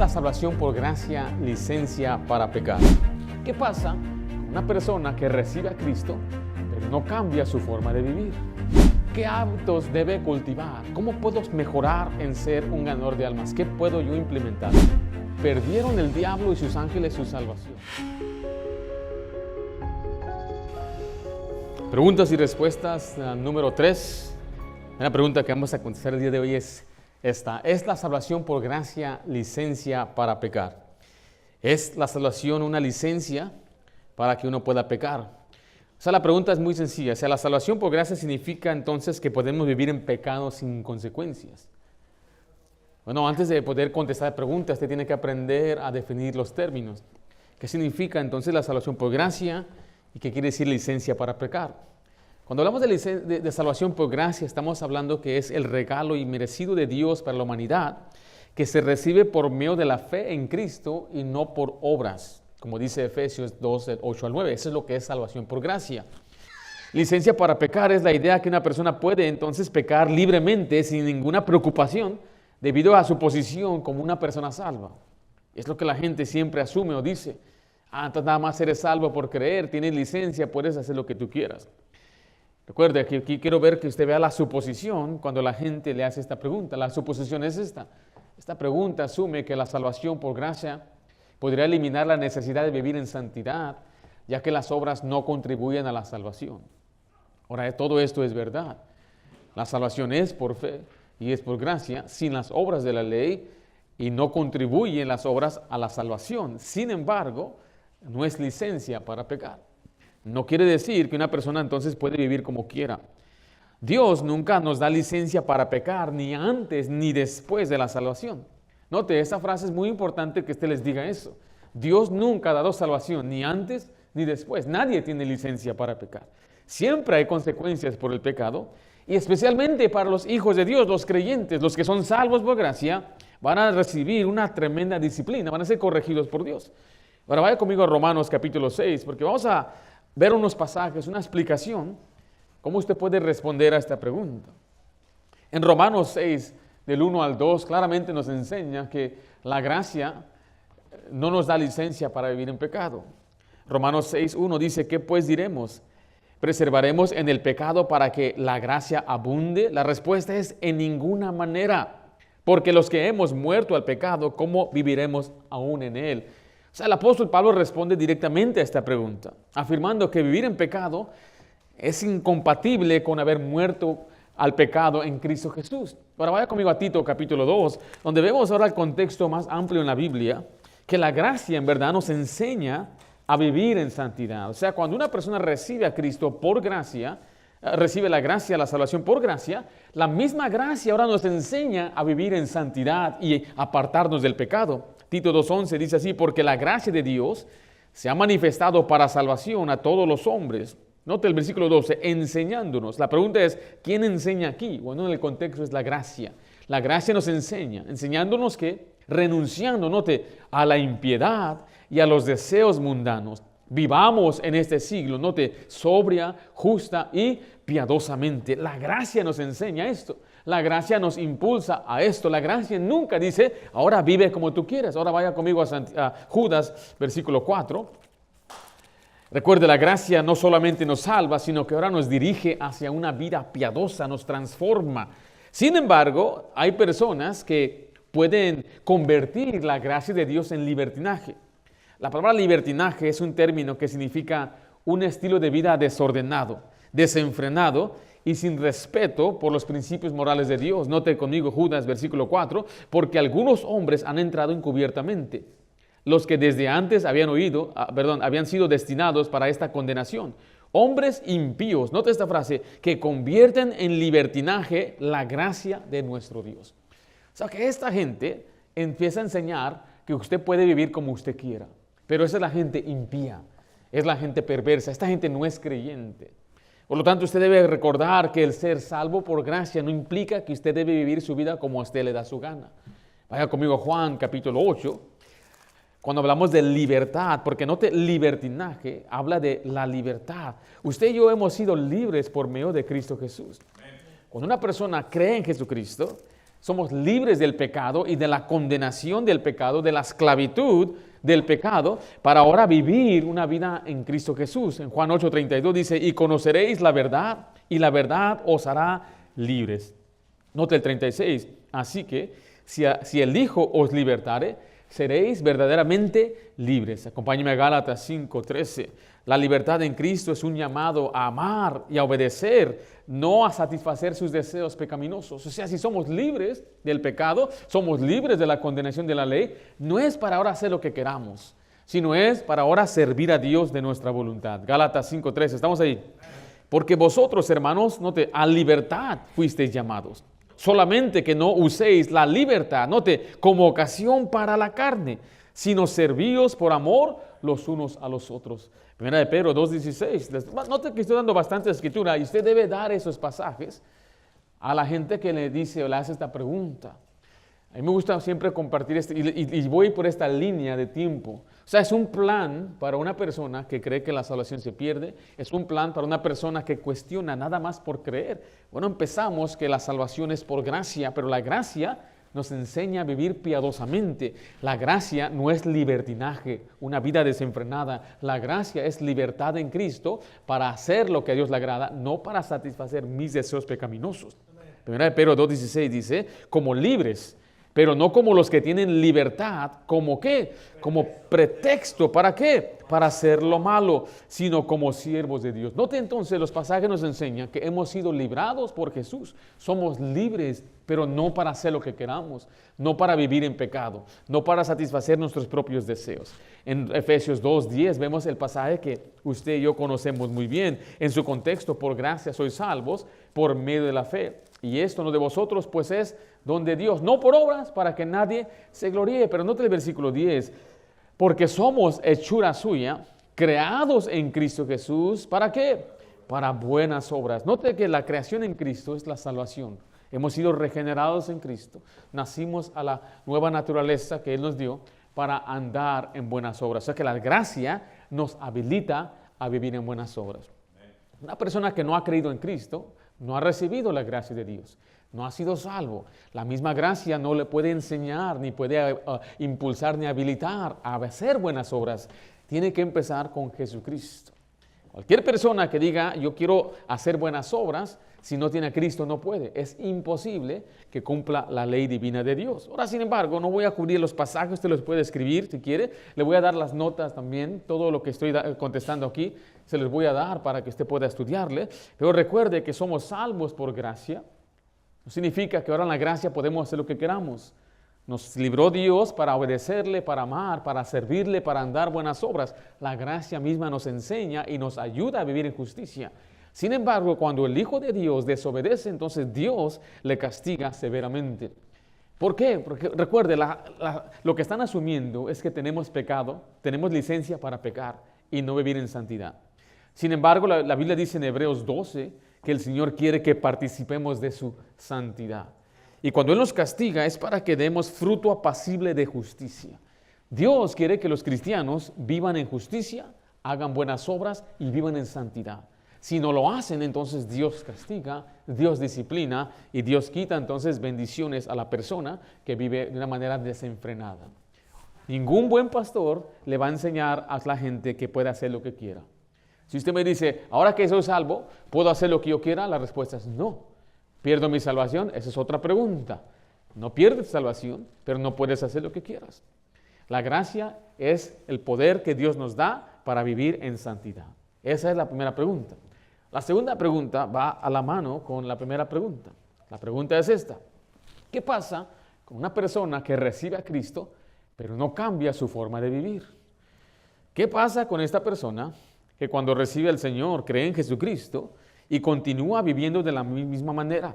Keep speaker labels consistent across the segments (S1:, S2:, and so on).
S1: la salvación por gracia, licencia para pecar? ¿Qué pasa con una persona que recibe a Cristo, pero no cambia su forma de vivir? ¿Qué hábitos debe cultivar? ¿Cómo puedo mejorar en ser un ganador de almas? ¿Qué puedo yo implementar? ¿Perdieron el diablo y sus ángeles su salvación? Preguntas y respuestas número 3. Una pregunta que vamos a contestar el día de hoy es esta: ¿es la salvación por gracia licencia para pecar? ¿Es la salvación una licencia para que uno pueda pecar? O sea, la pregunta es muy sencilla. O sea, la salvación por gracia significa entonces que podemos vivir en pecado sin consecuencias. Bueno, antes de poder contestar preguntas, usted tiene que aprender a definir los términos. ¿Qué significa entonces la salvación por gracia y qué quiere decir licencia para pecar? Cuando hablamos de salvación por gracia, estamos hablando que es el regalo inmerecido de Dios para la humanidad, que se recibe por medio de la fe en Cristo y no por obras, como dice Efesios 2, 8 al 9. Eso es lo que es salvación por gracia. Licencia para pecar es la idea que una persona puede entonces pecar libremente, sin ninguna preocupación, debido a su posición como una persona salva. Es lo que la gente siempre asume o dice: entonces nada más eres salvo por creer, tienes licencia, puedes hacer lo que tú quieras. Recuerde, aquí quiero ver que usted vea la suposición cuando la gente le hace esta pregunta. La suposición es esta. Esta pregunta asume que la salvación por gracia podría eliminar la necesidad de vivir en santidad, ya que las obras no contribuyen a la salvación. Ahora, todo esto es verdad. La salvación es por fe y es por gracia, sin las obras de la ley, y no contribuyen las obras a la salvación. Sin embargo, no es licencia para pecar. No quiere decir que una persona entonces puede vivir como quiera. Dios nunca nos da licencia para pecar, ni antes ni después de la salvación. Note, esta frase es muy importante que usted les diga eso. Dios nunca ha dado salvación, ni antes ni después. Nadie tiene licencia para pecar. Siempre hay consecuencias por el pecado, y especialmente para los hijos de Dios, los creyentes, los que son salvos por gracia, van a recibir una tremenda disciplina, van a ser corregidos por Dios. Ahora vaya conmigo a Romanos capítulo 6, porque vamos a ver unos pasajes, una explicación, cómo usted puede responder a esta pregunta. En Romanos 6, del 1 al 2, claramente nos enseña que la gracia no nos da licencia para vivir en pecado. Romanos 6, 1 dice: ¿qué pues diremos? ¿Preservaremos en el pecado para que la gracia abunde? La respuesta es: en ninguna manera, porque los que hemos muerto al pecado, ¿cómo viviremos aún en él? O sea, el apóstol Pablo responde directamente a esta pregunta, afirmando que vivir en pecado es incompatible con haber muerto al pecado en Cristo Jesús. Ahora vaya conmigo a Tito capítulo 2, donde vemos ahora el contexto más amplio en la Biblia, que la gracia en verdad nos enseña a vivir en santidad. O sea, cuando una persona recibe a Cristo por gracia, recibe la gracia, la salvación por gracia, la misma gracia ahora nos enseña a vivir en santidad y apartarnos del pecado. Tito 2:11 dice así: porque la gracia de Dios se ha manifestado para salvación a todos los hombres. Note el versículo 12, enseñándonos. La pregunta es: ¿quién enseña aquí? Bueno, en el contexto es la gracia. La gracia nos enseña, enseñándonos que, renunciando, note, a la impiedad y a los deseos mundanos, vivamos en este siglo, note, sobria, justa y piadosamente. La gracia nos enseña esto. La gracia nos impulsa a esto. La gracia nunca dice: ahora vive como tú quieras. Ahora vaya conmigo a Judas, versículo 4. Recuerde, la gracia no solamente nos salva, sino que ahora nos dirige hacia una vida piadosa, nos transforma. Sin embargo, hay personas que pueden convertir la gracia de Dios en libertinaje. La palabra libertinaje es un término que significa un estilo de vida desordenado, desenfrenado y sin respeto por los principios morales de Dios. Note conmigo Judas, versículo 4, porque algunos hombres han entrado encubiertamente, los que desde antes habían sido destinados para esta condenación. Hombres impíos, note esta frase, que convierten en libertinaje la gracia de nuestro Dios. O sea que esta gente empieza a enseñar que usted puede vivir como usted quiera, pero esa es la gente impía, es la gente perversa, esta gente no es creyente. Por lo tanto, usted debe recordar que el ser salvo por gracia no implica que usted debe vivir su vida como a usted le da su gana. Vaya conmigo a Juan capítulo 8, cuando hablamos de libertad, porque note, libertinaje habla de la libertad. Usted y yo hemos sido libres por medio de Cristo Jesús. Cuando una persona cree en Jesucristo, Somos libres del pecado y de la condenación del pecado, de la esclavitud del pecado, para ahora vivir una vida en Cristo Jesús. En Juan 8:32 dice, y conoceréis la verdad, y la verdad os hará libres. Note el 36, así que si el Hijo os libertare, seréis verdaderamente libres. Acompáñeme a Gálatas 5:13. La libertad en Cristo es un llamado a amar y a obedecer, no a satisfacer sus deseos pecaminosos. O sea, si somos libres del pecado, somos libres de la condenación de la ley, no es para ahora hacer lo que queramos, sino es para ahora servir a Dios de nuestra voluntad. Gálatas 5:13, ¿estamos ahí? Porque vosotros, hermanos, note, a libertad fuisteis llamados. Solamente que no uséis la libertad, note, como ocasión para la carne, sino servíos por amor los unos a los otros. Primera de Pedro 2:16. Note que estoy dando bastante escritura y usted debe dar esos pasajes a la gente que le dice o le hace esta pregunta. A mí me gusta siempre compartir esto y voy por esta línea de tiempo. O sea, es un plan para una persona que cree que la salvación se pierde. Es un plan para una persona que cuestiona nada más por creer. Bueno, empezamos que la salvación es por gracia, pero la gracia nos enseña a vivir piadosamente. La gracia no es libertinaje, una vida desenfrenada. La gracia es libertad en Cristo para hacer lo que a Dios le agrada, no para satisfacer mis deseos pecaminosos. Primera de Pedro 2:16 dice, como libres, pero no como los que tienen libertad, ¿como qué? Como pretexto, ¿para qué? Para hacer lo malo, sino como siervos de Dios. Note entonces, los pasajes nos enseñan que hemos sido librados por Jesús. Somos libres, pero no para hacer lo que queramos, no para vivir en pecado, no para satisfacer nuestros propios deseos. En Efesios 2:10 vemos el pasaje que usted y yo conocemos muy bien. En su contexto, por gracia sois salvos por medio de la fe. Y esto no de vosotros, pues es don de Dios, no por obras, para que nadie se gloríe. Pero note el versículo 10, porque somos hechura suya, creados en Cristo Jesús, ¿para qué? Para buenas obras. Note que la creación en Cristo es la salvación. Hemos sido regenerados en Cristo, nacimos a la nueva naturaleza que Él nos dio para andar en buenas obras. O sea que la gracia nos habilita a vivir en buenas obras. Una persona que no ha creído en Cristo no ha recibido la gracia de Dios, no ha sido salvo. La misma gracia no le puede enseñar, ni puede impulsar, ni habilitar a hacer buenas obras. Tiene que empezar con Jesucristo. Cualquier persona que diga, yo quiero hacer buenas obras, si no tiene a Cristo no puede. Es imposible que cumpla la ley divina de Dios. Ahora, sin embargo, no voy a cubrir los pasajes, usted los puede escribir si quiere. Le voy a dar las notas también, todo lo que estoy contestando aquí, se les voy a dar para que usted pueda estudiarle. Pero recuerde que somos salvos por gracia. No significa que ahora en la gracia podemos hacer lo que queramos. Nos libró Dios para obedecerle, para amar, para servirle, para andar buenas obras. La gracia misma nos enseña y nos ayuda a vivir en justicia. Sin embargo, cuando el Hijo de Dios desobedece, entonces Dios le castiga severamente. ¿Por qué? Porque recuerde, lo que están asumiendo es que tenemos pecado, tenemos licencia para pecar y no vivir en santidad. Sin embargo, la Biblia dice en Hebreos 12 que el Señor quiere que participemos de su santidad. Y cuando Él nos castiga es para que demos fruto apacible de justicia. Dios quiere que los cristianos vivan en justicia, hagan buenas obras y vivan en santidad. Si no lo hacen, entonces Dios castiga, Dios disciplina y Dios quita entonces bendiciones a la persona que vive de una manera desenfrenada. Ningún buen pastor le va a enseñar a la gente que puede hacer lo que quiera. Si usted me dice, ahora que soy salvo, ¿puedo hacer lo que yo quiera? La respuesta es no. ¿Pierdo mi salvación? Esa es otra pregunta. No pierdes salvación, pero no puedes hacer lo que quieras. La gracia es el poder que Dios nos da para vivir en santidad. Esa es la primera pregunta. La segunda pregunta va a la mano con la primera pregunta. La pregunta es esta. ¿Qué pasa con una persona que recibe a Cristo, pero no cambia su forma de vivir? ¿Qué pasa con esta persona que cuando recibe al Señor cree en Jesucristo y continúa viviendo de la misma manera?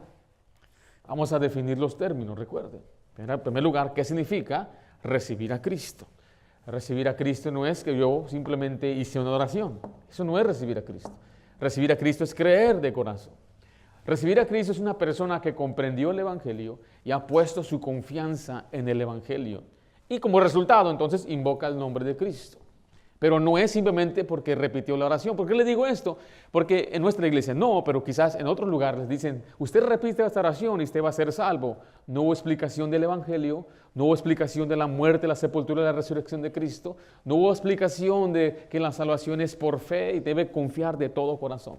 S1: Vamos a definir los términos, recuerden. En primer lugar, ¿qué significa recibir a Cristo? Recibir a Cristo no es que yo simplemente hice una oración. Eso no es recibir a Cristo. Recibir a Cristo es creer de corazón. Recibir a Cristo es una persona que comprendió el Evangelio y ha puesto su confianza en el Evangelio. Y como resultado, entonces, invoca el nombre de Cristo. Pero no es simplemente porque repitió la oración. ¿Por qué le digo esto? Porque en nuestra iglesia no, pero quizás en otros lugares dicen, usted repite esta oración y usted va a ser salvo. No hubo explicación del Evangelio, no hubo explicación de la muerte, la sepultura y la resurrección de Cristo, no hubo explicación de que la salvación es por fe y debe confiar de todo corazón.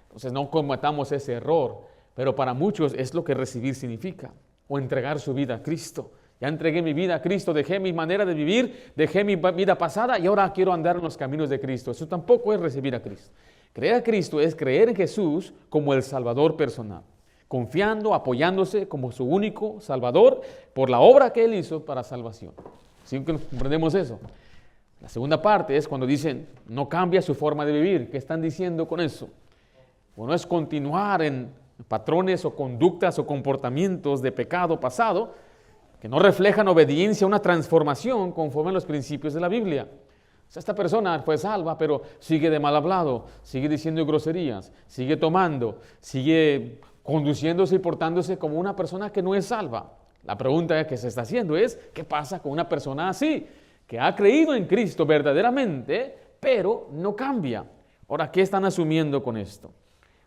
S1: Entonces no cometamos ese error, pero para muchos es lo que recibir significa, o entregar su vida a Cristo. Ya entregué mi vida a Cristo, dejé mi manera de vivir, dejé mi vida pasada y ahora quiero andar en los caminos de Cristo. Eso tampoco es recibir a Cristo. Creer a Cristo es creer en Jesús como el Salvador personal, confiando, apoyándose como su único Salvador por la obra que Él hizo para salvación. ¿Sí que comprendemos eso? La segunda parte es cuando dicen, no cambia su forma de vivir. ¿Qué están diciendo con eso? Bueno, es continuar en patrones o conductas o comportamientos de pecado pasado, que no reflejan obediencia, una transformación conforme a los principios de la Biblia. O sea, esta persona fue salva, pero sigue de mal hablado, sigue diciendo groserías, sigue tomando, sigue conduciéndose y portándose como una persona que no es salva. La pregunta que se está haciendo es, ¿qué pasa con una persona así? Que ha creído en Cristo verdaderamente, pero no cambia. Ahora, ¿qué están asumiendo con esto?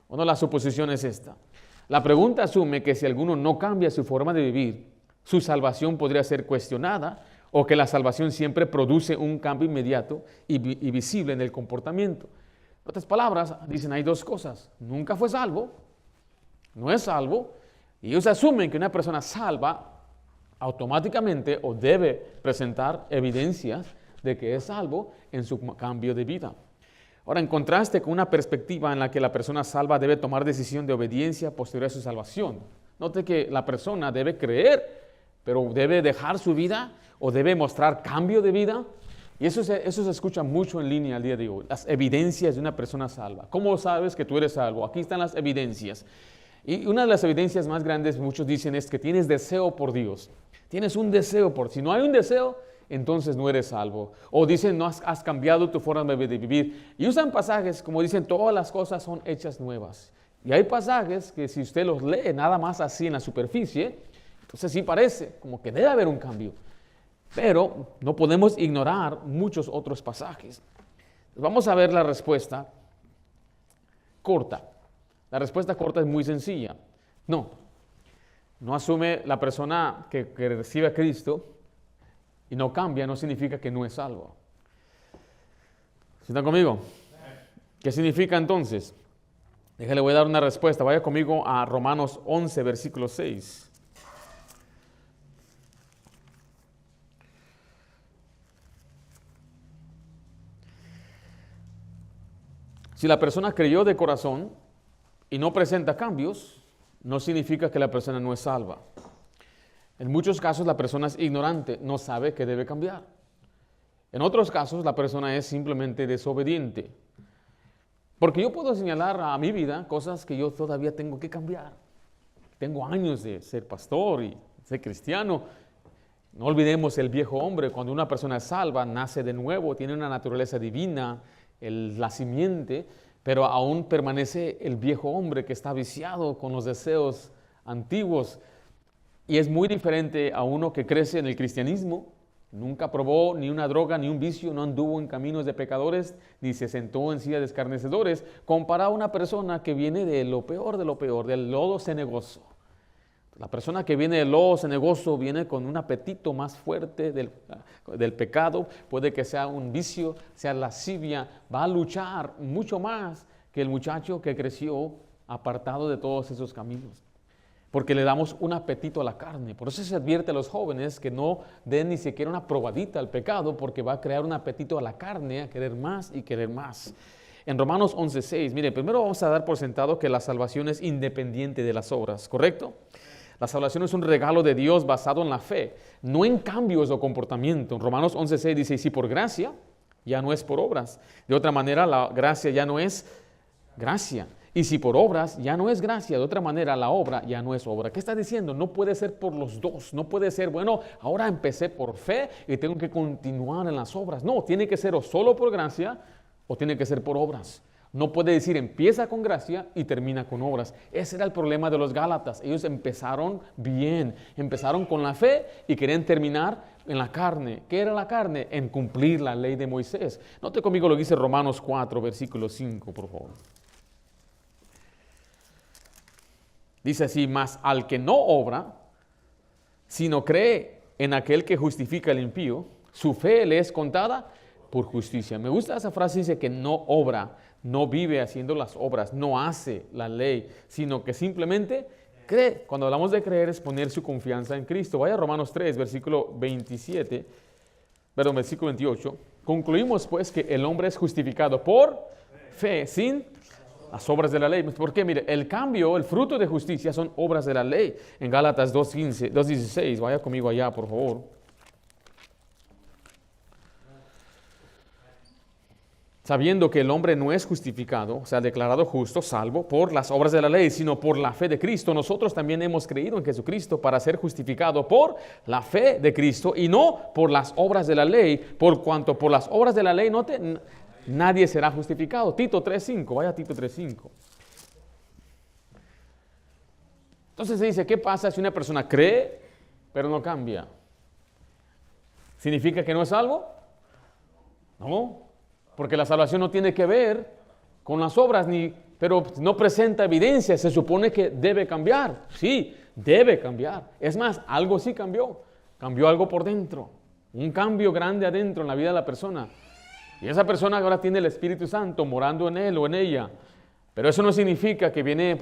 S1: Bueno, la suposición es esta. La pregunta asume que si alguno no cambia su forma de vivir, su salvación podría ser cuestionada o que la salvación siempre produce un cambio inmediato y visible en el comportamiento. En otras palabras, dicen hay dos cosas. Nunca fue salvo, no es salvo, y ellos asumen que una persona salva automáticamente o debe presentar evidencias de que es salvo en su cambio de vida. Ahora, en contraste con una perspectiva en la que la persona salva debe tomar decisión de obediencia posterior a su salvación. Note que la persona debe creer, pero debe dejar su vida o debe mostrar cambio de vida. Y eso se escucha mucho en línea al día de hoy. Las evidencias de una persona salva. ¿Cómo sabes que tú eres salvo? Aquí están las evidencias. Y una de las evidencias más grandes, muchos dicen, es que tienes deseo por Dios. Tienes un deseo por Dios. Si no hay un deseo, entonces no eres salvo. O dicen, no has cambiado tu forma de vivir. Y usan pasajes como dicen, todas las cosas son hechas nuevas. Y hay pasajes que si usted los lee nada más así en la superficie, entonces sí parece como que debe haber un cambio. Pero no podemos ignorar muchos otros pasajes. Vamos a ver la respuesta corta. La respuesta corta es muy sencilla. No asume la persona que recibe a Cristo y no cambia, no significa que no es salvo. ¿Están conmigo? ¿Qué significa entonces? Déjale, voy a dar una respuesta. Vaya conmigo a Romanos 11, versículo 6. Si la persona creyó de corazón y no presenta cambios, no significa que la persona no es salva. En muchos casos la persona es ignorante, no sabe que debe cambiar. En otros casos la persona es simplemente desobediente. Porque yo puedo señalar a mi vida cosas que yo todavía tengo que cambiar. Tengo años de ser pastor y ser cristiano. No olvidemos el viejo hombre. Cuando una persona es salva, nace de nuevo, tiene una naturaleza divina, la simiente, pero aún permanece el viejo hombre que está viciado con los deseos antiguos. Y es muy diferente a uno que crece en el cristianismo, nunca probó ni una droga ni un vicio, no anduvo en caminos de pecadores, ni se sentó en silla de escarnecedores, comparado a una persona que viene de lo peor, del lodo cenagoso. La persona que viene del lodo cenagoso viene con un apetito más fuerte del pecado, puede que sea un vicio, sea lascivia, va a luchar mucho más que el muchacho que creció apartado de todos esos caminos. Porque le damos un apetito a la carne. Por eso se advierte a los jóvenes que no den ni siquiera una probadita al pecado, porque va a crear un apetito a la carne, a querer más y querer más. En Romanos 11:6, mire, primero vamos a dar por sentado que la salvación es independiente de las obras, ¿correcto? La salvación es un regalo de Dios basado en la fe, no en cambios o comportamiento. En Romanos 11:6 dice, si por gracia, ya no es por obras. De otra manera, la gracia ya no es gracia. Y si por obras, ya no es gracia. De otra manera, la obra ya no es obra. ¿Qué está diciendo? No puede ser por los dos. No puede ser, bueno, ahora empecé por fe y tengo que continuar en las obras. No, tiene que ser o solo por gracia o tiene que ser por obras. No puede decir empieza con gracia y termina con obras. Ese era el problema de los Gálatas. Ellos empezaron bien, empezaron con la fe y querían terminar en la carne. ¿Qué era la carne? En cumplir la ley de Moisés. Note conmigo lo que dice Romanos 4, versículo 5, por favor. Dice así: mas al que no obra, sino cree en aquel que justifica al impío, su fe le es contada por justicia. Me gusta esa frase, dice que no obra, no vive haciendo las obras, no hace la ley, sino que simplemente cree. Cuando hablamos de creer es poner su confianza en Cristo. Vaya a Romanos 3, versículo 28. Concluimos pues que el hombre es justificado por fe, sin las obras de la ley. Porque mire, el cambio, el fruto de justicia son obras de la ley. En Gálatas 2:16, vaya conmigo allá, por favor. Sabiendo que el hombre no es justificado, o sea, declarado justo, salvo, por las obras de la ley, sino por la fe de Cristo. Nosotros también hemos creído en Jesucristo para ser justificado por la fe de Cristo y no por las obras de la ley, por cuanto por las obras de la ley nadie será justificado. Tito 3:5, vaya a Tito 3:5. Entonces se dice, ¿qué pasa si una persona cree, pero no cambia? ¿Significa que no es salvo? No. Porque la salvación no tiene que ver con las obras, pero no presenta evidencia. Se supone que debe cambiar. Sí, debe cambiar. Es más, algo sí cambió. Cambió algo por dentro. Un cambio grande adentro en la vida de la persona. Y esa persona ahora tiene el Espíritu Santo morando en él o en ella. Pero eso no significa que viene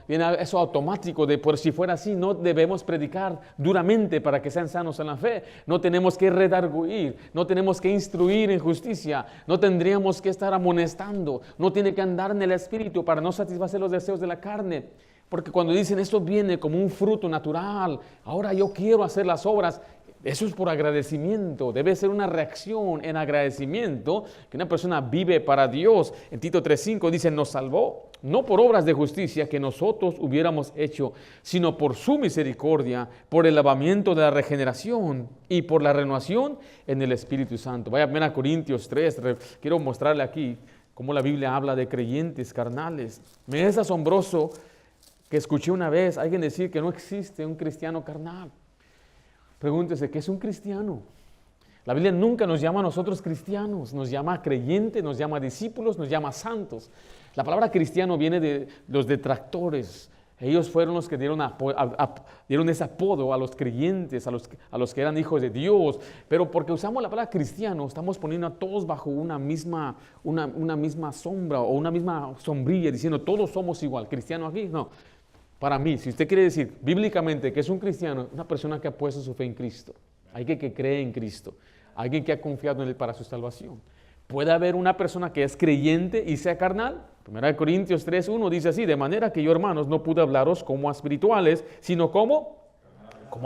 S1: eso automático de por si fuera así. No debemos predicar duramente para que sean sanos en la fe. No tenemos que redarguir, no tenemos que instruir en justicia, no tendríamos que estar amonestando, no tiene que andar en el Espíritu para no satisfacer los deseos de la carne. Porque cuando dicen esto viene como un fruto natural, ahora yo quiero hacer las obras, eso es por agradecimiento, debe ser una reacción en agradecimiento que una persona vive para Dios. En Tito 3:5 dice, nos salvó, no por obras de justicia que nosotros hubiéramos hecho, sino por su misericordia, por el lavamiento de la regeneración y por la renovación en el Espíritu Santo. Vaya a Corintios 3, quiero mostrarle aquí cómo la Biblia habla de creyentes carnales. Me es asombroso que escuché una vez a alguien decir que no existe un cristiano carnal. Pregúntese, ¿qué es un cristiano? La Biblia nunca nos llama a nosotros cristianos, nos llama creyentes, nos llama discípulos, nos llama santos. La palabra cristiano viene de los detractores. Ellos fueron los que dieron ese apodo a los creyentes, a los que eran hijos de Dios. Pero porque usamos la palabra cristiano, estamos poniendo a todos bajo una misma sombra o una misma sombrilla, diciendo todos somos igual. ¿Cristiano aquí? No. Para mí, si usted quiere decir bíblicamente que es un cristiano, una persona que ha puesto su fe en Cristo, alguien que cree en Cristo, alguien que ha confiado en Él para su salvación. ¿Puede haber una persona que es creyente y sea carnal? 1 Corintios 3:1 dice así, de manera que yo, hermanos, no pude hablaros como a espirituales, sino como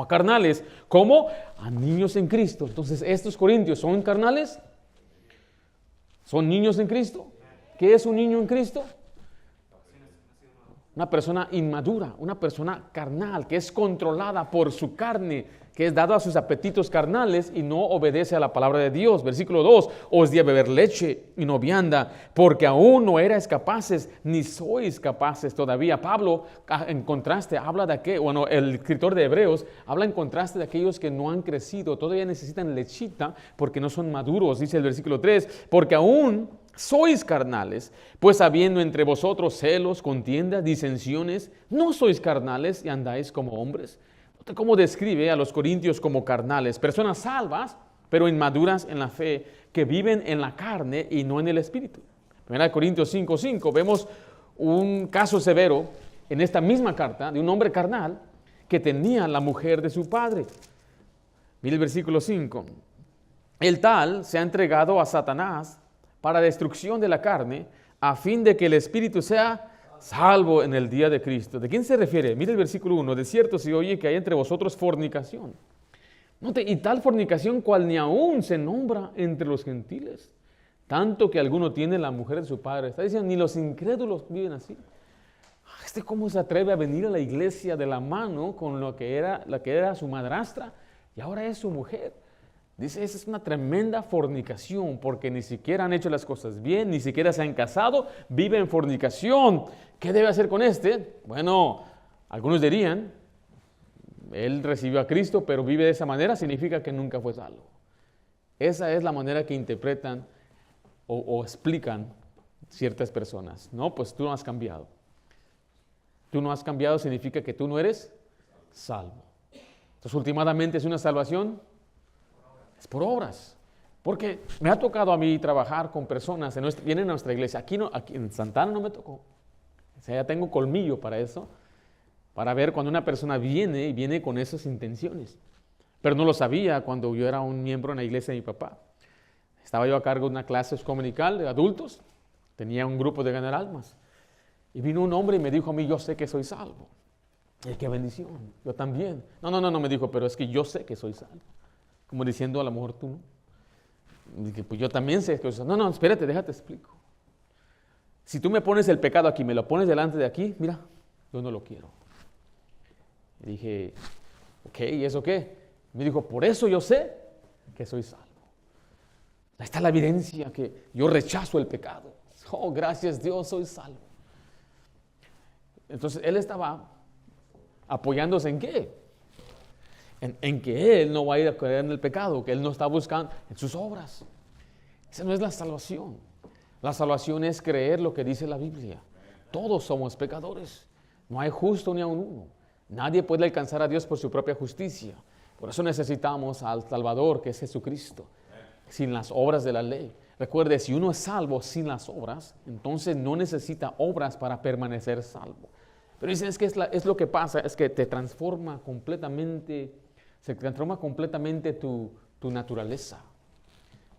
S1: a carnales, como a niños en Cristo. Entonces, ¿estos corintios son carnales? ¿Son niños en Cristo? ¿Qué es un niño en Cristo? Una persona inmadura, una persona carnal, que es controlada por su carne, que es dada a sus apetitos carnales y no obedece a la palabra de Dios. Versículo 2, os di a beber leche y no vianda, porque aún no erais capaces, ni sois capaces todavía. Pablo, en contraste, habla de el escritor de Hebreos, habla en contraste de aquellos que no han crecido, todavía necesitan lechita, porque no son maduros, dice el versículo 3, porque aún sois carnales, pues habiendo entre vosotros celos, contiendas, disensiones, no sois carnales y andáis como hombres. ¿Cómo describe a los corintios como carnales? Personas salvas, pero inmaduras en la fe, que viven en la carne y no en el espíritu. 1 Corintios 5:5, vemos un caso severo en esta misma carta de un hombre carnal que tenía la mujer de su padre. Mire el versículo 5. El tal se ha entregado a Satanás para destrucción de la carne, a fin de que el espíritu sea salvo en el día de Cristo. ¿De quién se refiere? Mire el versículo 1. De cierto se oye que hay entre vosotros fornicación. Note, y tal fornicación cual ni aún se nombra entre los gentiles, tanto que alguno tiene la mujer de su padre. Está diciendo, ni los incrédulos viven así. ¿Cómo se atreve a venir a la iglesia de la mano con la que era su madrastra y ahora es su mujer? Dice, esa es una tremenda fornicación, porque ni siquiera han hecho las cosas bien, ni siquiera se han casado, viven en fornicación. ¿Qué debe hacer con este? Bueno, algunos dirían, él recibió a Cristo, pero vive de esa manera, significa que nunca fue salvo. Esa es la manera que interpretan o explican ciertas personas. No, pues tú no has cambiado. Tú no has cambiado significa que tú no eres salvo. Entonces, últimamente, ¿es una salvación? Es por obras. Porque me ha tocado a mí trabajar con personas, vienen a nuestra iglesia. Aquí en Santana no me tocó. O sea, ya tengo colmillo para eso, para ver cuando una persona viene y viene con esas intenciones. Pero no lo sabía cuando yo era un miembro en la iglesia de mi papá. Estaba yo a cargo de una clase dominical de adultos, tenía un grupo de ganar almas. Y vino un hombre y me dijo a mí, yo sé que soy salvo. Y qué bendición, yo también. No, me dijo, pero es que yo sé que soy salvo. Como diciendo, a lo mejor tú no. Y dije, pues yo también sé que soy salvo. No, espérate, déjate explico. Si tú me pones el pecado aquí, me lo pones delante de aquí, mira, yo no lo quiero. Y dije, ok, ¿y eso qué? Me dijo, por eso yo sé que soy salvo. Ahí está la evidencia que yo rechazo el pecado. Oh, gracias Dios, soy salvo. Entonces, él estaba apoyándose ¿en qué? En que él no va a ir a caer en el pecado, que él no está buscando en sus obras. Esa no es la salvación. La salvación es creer lo que dice la Biblia. Todos somos pecadores. No hay justo ni aun uno. Nadie puede alcanzar a Dios por su propia justicia. Por eso necesitamos al Salvador, que es Jesucristo, sin las obras de la ley. Recuerde, si uno es salvo sin las obras, entonces no necesita obras para permanecer salvo. Pero dicen, es que es lo que pasa, es que te transforma completamente, se transforma completamente tu naturaleza.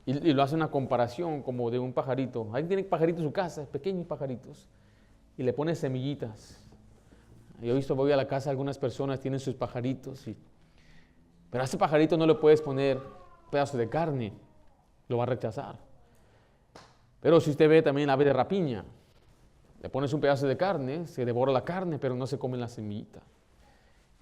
S1: Y lo hace una comparación como de un pajarito. Alguien tiene pajaritos en su casa, pequeños pajaritos, y le pone semillitas. Yo he visto, voy a la casa, algunas personas tienen sus pajaritos, pero a ese pajarito no le puedes poner un pedazo de carne, lo va a rechazar. Pero si usted ve también la ave de rapiña, le pones un pedazo de carne, se devora la carne, pero no se come la semillita.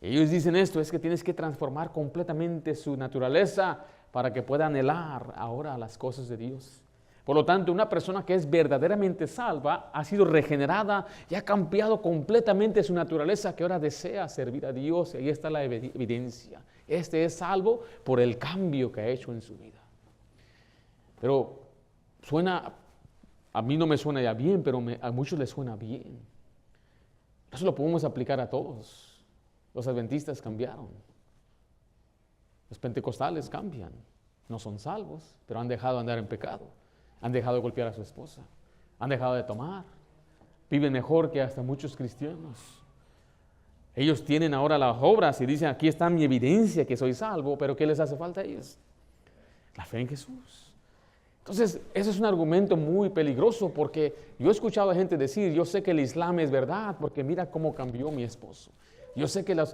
S1: Ellos dicen esto, es que tienes que transformar completamente su naturaleza para que pueda anhelar ahora las cosas de Dios. Por lo tanto, una persona que es verdaderamente salva ha sido regenerada y ha cambiado completamente su naturaleza, que ahora desea servir a Dios. Y ahí está la evidencia. Este es salvo por el cambio que ha hecho en su vida. Pero a mí no me suena ya bien, pero a muchos les suena bien. Eso lo podemos aplicar a todos. Los adventistas cambiaron. Los pentecostales cambian. No son salvos, pero han dejado de andar en pecado. Han dejado de golpear a su esposa. Han dejado de tomar. Viven mejor que hasta muchos cristianos. Ellos tienen ahora las obras y dicen, aquí está mi evidencia que soy salvo, pero ¿qué les hace falta a ellos? La fe en Jesús. Entonces, ese es un argumento muy peligroso porque yo he escuchado a gente decir, yo sé que el Islam es verdad porque mira cómo cambió mi esposo. Yo sé que los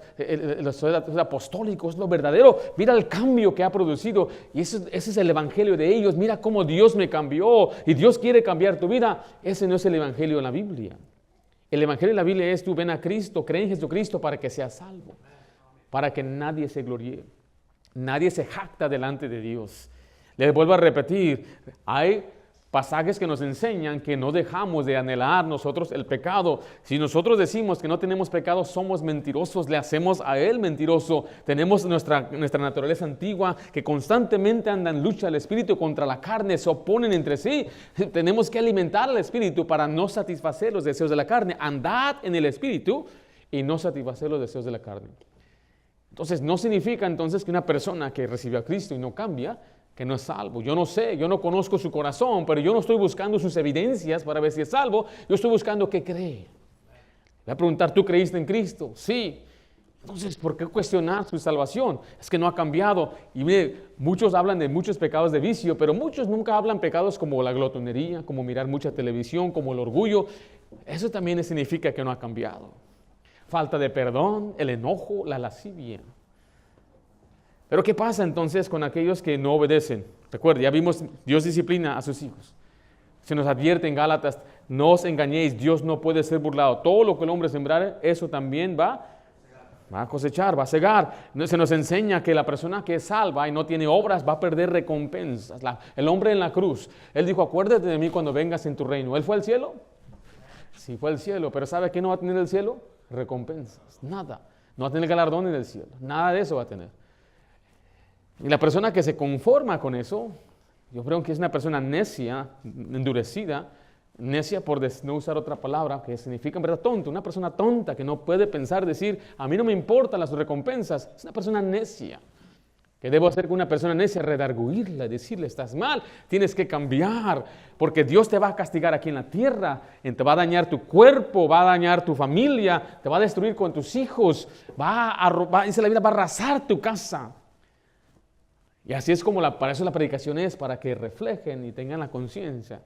S1: apostólicos es lo verdadero. Mira el cambio que ha producido. Y ese es el evangelio de ellos. Mira cómo Dios me cambió. Y Dios quiere cambiar tu vida. Ese no es el evangelio en la Biblia. El evangelio en la Biblia es tú ven a Cristo, cree en Jesucristo para que seas salvo. Para que nadie se gloríe. Nadie se jacta delante de Dios. Les vuelvo a repetir. Hay pasajes que nos enseñan que no dejamos de anhelar nosotros el pecado. Si nosotros decimos que no tenemos pecado, somos mentirosos, le hacemos a Él mentiroso. Tenemos nuestra naturaleza antigua que constantemente anda en lucha el espíritu contra la carne, se oponen entre sí. Tenemos que alimentar al espíritu para no satisfacer los deseos de la carne. Andad en el espíritu y no satisfacer los deseos de la carne. Entonces, no significa entonces que una persona que recibió a Cristo y no cambia, que no es salvo. Yo no sé, yo no conozco su corazón, pero yo no estoy buscando sus evidencias para ver si es salvo. Yo estoy buscando qué cree. Voy a preguntar, ¿tú creíste en Cristo? Sí. Entonces, ¿por qué cuestionar su salvación? Es que no ha cambiado. Y mire, muchos hablan de muchos pecados de vicio, pero muchos nunca hablan pecados como la glotonería, como mirar mucha televisión, como el orgullo. Eso también significa que no ha cambiado. Falta de perdón, el enojo, la lascivia. Pero ¿qué pasa entonces con aquellos que no obedecen? Recuerde, ya vimos, Dios disciplina a sus hijos. Se nos advierte en Gálatas, no os engañéis, Dios no puede ser burlado. Todo lo que el hombre sembrare, eso también va a cosechar, va a cegar. Se nos enseña que la persona que es salva y no tiene obras va a perder recompensas. El hombre en la cruz, él dijo, acuérdate de mí cuando vengas en tu reino. ¿Él fue al cielo? Sí, fue al cielo, pero ¿sabe qué no va a tener el cielo? Recompensas, nada. No va a tener galardón en el cielo. Nada de eso va a tener. Y la persona que se conforma con eso, yo creo que es una persona necia, endurecida, necia por no usar otra palabra, que significa en verdad tonto, una persona tonta que no puede pensar, decir, a mí no me importan las recompensas, es una persona necia. ¿Qué debo hacer con una persona necia? Redarguirla, decirle, estás mal, tienes que cambiar, porque Dios te va a castigar aquí en la tierra, te va a dañar tu cuerpo, va a dañar tu familia, te va a destruir con tus hijos, dice la Biblia, va a arrasar tu casa. Y así es como para eso la predicación es, para que reflejen y tengan la conciencia.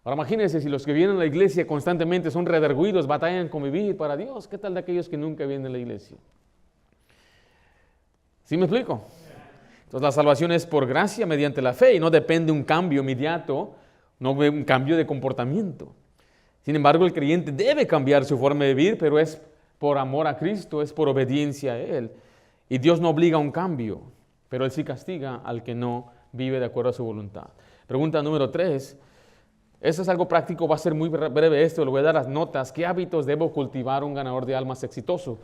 S1: Ahora imagínense si los que vienen a la iglesia constantemente son redarguidos, batallan con vivir para Dios, ¿qué tal de aquellos que nunca vienen a la iglesia? ¿Sí me explico? Entonces la salvación es por gracia mediante la fe y no depende de un cambio inmediato, no de un cambio de comportamiento. Sin embargo, el creyente debe cambiar su forma de vivir, pero es por amor a Cristo, es por obediencia a Él. Y Dios no obliga a un cambio, pero Él sí castiga al que no vive de acuerdo a su voluntad. Pregunta número 3. Eso es algo práctico, va a ser muy breve esto, le voy a dar las notas. ¿Qué hábitos debo cultivar un ganador de almas exitoso?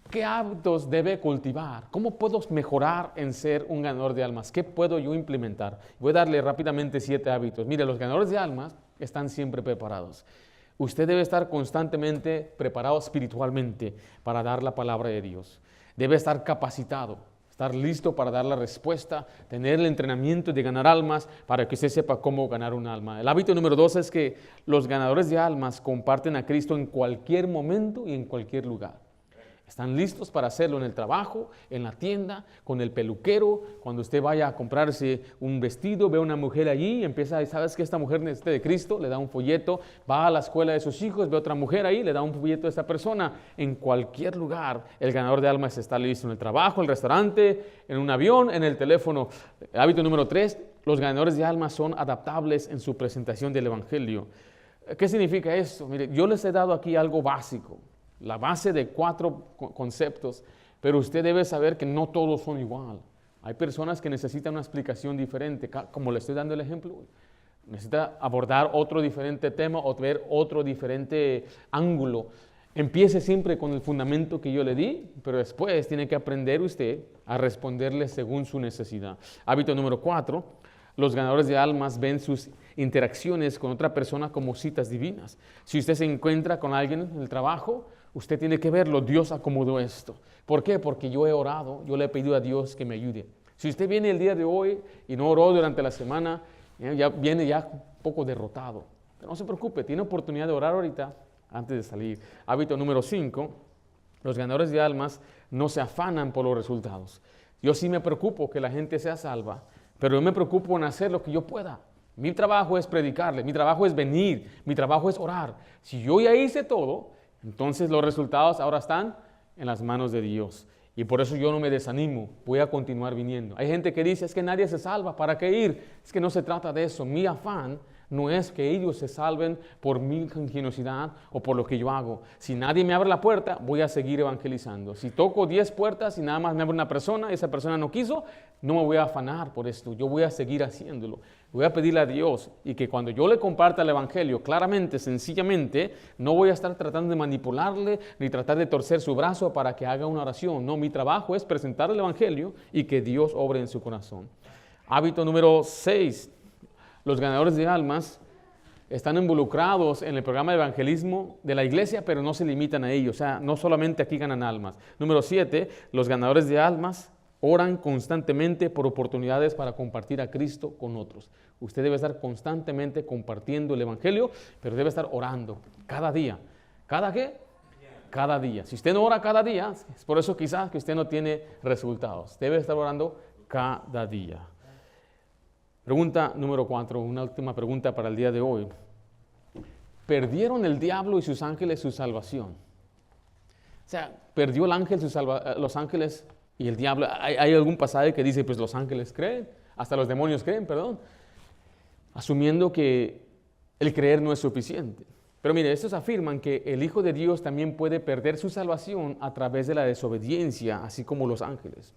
S1: ¿Qué hábitos debe cultivar? ¿Cómo puedo mejorar en ser un ganador de almas? ¿Qué puedo yo implementar? Voy a darle rápidamente 7 hábitos. Mire, los ganadores de almas están siempre preparados. Usted debe estar constantemente preparado espiritualmente para dar la palabra de Dios. Debe estar capacitado, estar listo para dar la respuesta, tener el entrenamiento de ganar almas para que usted sepa cómo ganar un alma. El hábito número 2 es que los ganadores de almas comparten a Cristo en cualquier momento y en cualquier lugar. Están listos para hacerlo en el trabajo, en la tienda, con el peluquero, cuando usted vaya a comprarse un vestido, ve a una mujer allí y empieza, ¿sabes que esta mujer necesita de Cristo? Le da un folleto, va a la escuela de sus hijos, ve a otra mujer ahí, le da un folleto a esa persona. En cualquier lugar, el ganador de almas está listo, en el trabajo, en el restaurante, en un avión, en el teléfono. Hábito número 3, los ganadores de almas son adaptables en su presentación del Evangelio. ¿Qué significa esto? Mire, yo les he dado aquí algo básico. La base de 4 conceptos, pero usted debe saber que no todos son igual. Hay personas que necesitan una explicación diferente, como le estoy dando el ejemplo. Necesita abordar otro diferente tema o ver otro diferente ángulo. Empiece siempre con el fundamento que yo le di, pero después tiene que aprender usted a responderle según su necesidad. Hábito número 4. Los ganadores de almas ven sus interacciones con otra persona como citas divinas. Si usted se encuentra con alguien en el trabajo, usted tiene que verlo, Dios acomodó esto. ¿Por qué? Porque yo he orado, yo le he pedido a Dios que me ayude. Si usted viene el día de hoy y no oró durante la semana, ya viene ya un poco derrotado. Pero no se preocupe, tiene oportunidad de orar ahorita antes de salir. Hábito número 5, los ganadores de almas no se afanan por los resultados. Yo sí me preocupo que la gente sea salva, pero yo me preocupo en hacer lo que yo pueda. Mi trabajo es predicarle, mi trabajo es venir, mi trabajo es orar. Si yo ya hice todo, entonces los resultados ahora están en las manos de Dios. Y por eso yo no me desanimo, voy a continuar viniendo. Hay gente que dice, es que nadie se salva, ¿para qué ir? Es que no se trata de eso. Mi afán no es que ellos se salven por mi ingenuidad o por lo que yo hago. Si nadie me abre la puerta, voy a seguir evangelizando. Si toco 10 puertas y nada más me abre una persona, esa persona no quiso, no me voy a afanar por esto. Yo voy a seguir haciéndolo. Voy a pedirle a Dios y que cuando yo le comparta el evangelio claramente, sencillamente, no voy a estar tratando de manipularle ni tratar de torcer su brazo para que haga una oración. No, mi trabajo es presentar el evangelio y que Dios obre en su corazón. Hábito número 6. Los ganadores de almas están involucrados en el programa de evangelismo de la iglesia, pero no se limitan a ello. O sea, no solamente aquí ganan almas. Número 7, los ganadores de almas oran constantemente por oportunidades para compartir a Cristo con otros. Usted debe estar constantemente compartiendo el evangelio, pero debe estar orando cada día. ¿Cada qué? Cada día. Si usted no ora cada día, es por eso quizás que usted no tiene resultados. Debe estar orando cada día. Pregunta número 4, una última pregunta para el día de hoy. ¿Perdieron el diablo y sus ángeles su salvación? O sea, ¿perdió el ángel los ángeles y el diablo? ¿Hay algún pasaje que dice, pues los ángeles creen, hasta los demonios creen, perdón? Asumiendo que el creer no es suficiente. Pero mire, estos afirman que el Hijo de Dios también puede perder su salvación a través de la desobediencia, así como los ángeles.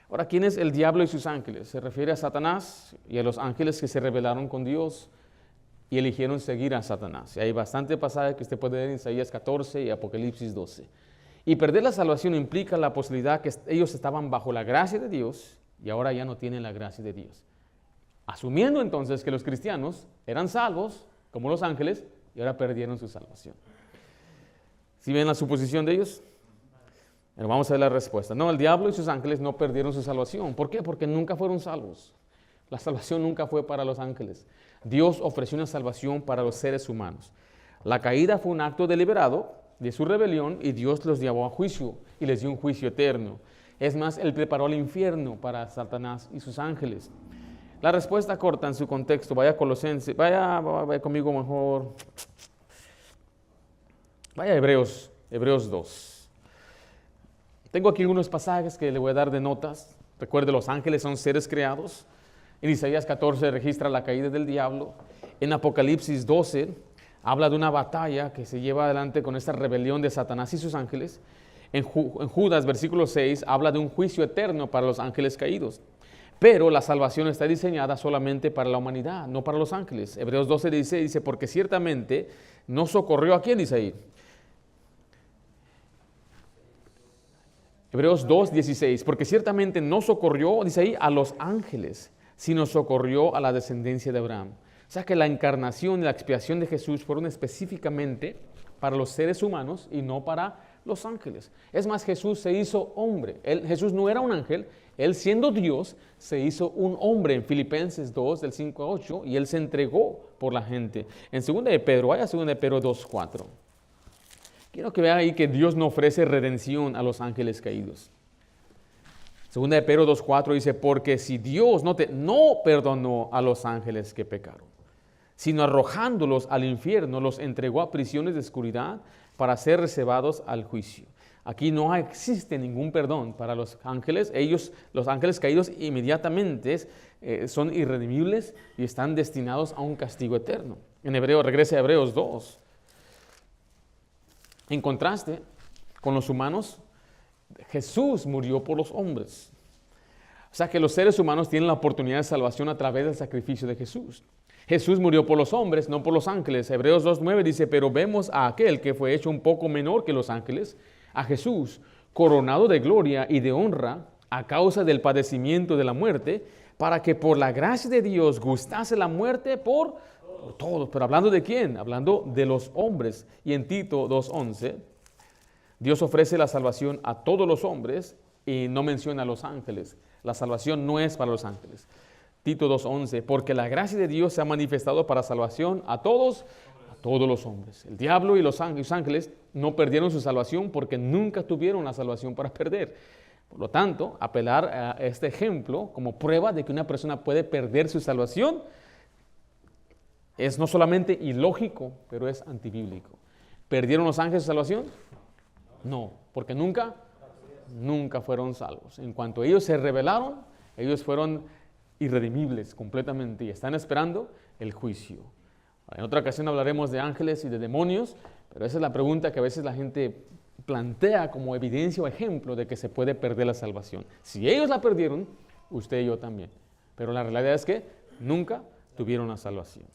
S1: Ahora, ¿quién es el diablo y sus ángeles? Se refiere a Satanás y a los ángeles que se rebelaron con Dios y eligieron seguir a Satanás. Y hay bastante pasaje que usted puede ver en Isaías 14 y Apocalipsis 12. Y perder la salvación implica la posibilidad que ellos estaban bajo la gracia de Dios y ahora ya no tienen la gracia de Dios. Asumiendo entonces que los cristianos eran salvos, como los ángeles, y ahora perdieron su salvación. ¿Sí ven la suposición de ellos? Pero vamos a ver la respuesta. No, el diablo y sus ángeles no perdieron su salvación. ¿Por qué? Porque nunca fueron salvos. La salvación nunca fue para los ángeles. Dios ofreció una salvación para los seres humanos. La caída fue un acto deliberado de su rebelión y Dios los llevó a juicio y les dio un juicio eterno. Es más, Él preparó el infierno para Satanás y sus ángeles. La respuesta corta en su contexto, vaya a Colosenses, vaya conmigo mejor, vaya a Hebreos 2. Tengo aquí unos pasajes que le voy a dar de notas. Recuerde, los ángeles son seres creados. En Isaías 14 registra la caída del diablo. En Apocalipsis 12 habla de una batalla que se lleva adelante con esta rebelión de Satanás y sus ángeles. En Judas, versículo 6, habla de un juicio eterno para los ángeles caídos. Pero la salvación está diseñada solamente para la humanidad, no para los ángeles. Hebreos 12 dice, porque ciertamente no socorrió a quién, dice ahí. Hebreos 2:16, porque ciertamente no socorrió, dice ahí, a los ángeles, sino socorrió a la descendencia de Abraham. O sea que la encarnación y la expiación de Jesús fueron específicamente para los seres humanos y no para los ángeles. Es más, Jesús se hizo hombre. Jesús no era un ángel, Él siendo Dios se hizo un hombre en Filipenses 2, del 5 a 8, y Él se entregó por la gente. En 2 de Pedro, vaya a 2 de Pedro 2:4. Quiero que vean ahí que Dios no ofrece redención a los ángeles caídos. 2 de Pedro 2:4 dice, porque si Dios no perdonó a los ángeles que pecaron, sino arrojándolos al infierno, los entregó a prisiones de oscuridad para ser reservados al juicio. Aquí no existe ningún perdón para los ángeles. Ellos, los ángeles caídos, inmediatamente son irredimibles y están destinados a un castigo eterno. Regrese a Hebreos 2. En contraste con los humanos, Jesús murió por los hombres. O sea que los seres humanos tienen la oportunidad de salvación a través del sacrificio de Jesús. Jesús murió por los hombres, no por los ángeles. Hebreos 2:9 dice, pero vemos a aquel que fue hecho un poco menor que los ángeles, a Jesús, coronado de gloria y de honra a causa del padecimiento de la muerte, para que por la gracia de Dios gustase la muerte por todos. Pero hablando de quién? Hablando de los hombres. Y en Tito 2:11, Dios ofrece la salvación a todos los hombres y no menciona a los ángeles. La salvación no es para los ángeles. Tito 2:11, porque la gracia de Dios se ha manifestado para salvación a todos los hombres. El diablo y los ángeles no perdieron su salvación porque nunca tuvieron la salvación para perder. Por lo tanto, apelar a este ejemplo como prueba de que una persona puede perder su salvación es no solamente ilógico, pero es antibíblico. ¿Perdieron los ángeles su salvación? No, porque nunca fueron salvos. En cuanto ellos se rebelaron, ellos fueron irredimibles completamente y están esperando el juicio. En otra ocasión hablaremos de ángeles y de demonios, pero esa es la pregunta que a veces la gente plantea como evidencia o ejemplo de que se puede perder la salvación. Si ellos la perdieron, usted y yo también. Pero la realidad es que nunca tuvieron la salvación.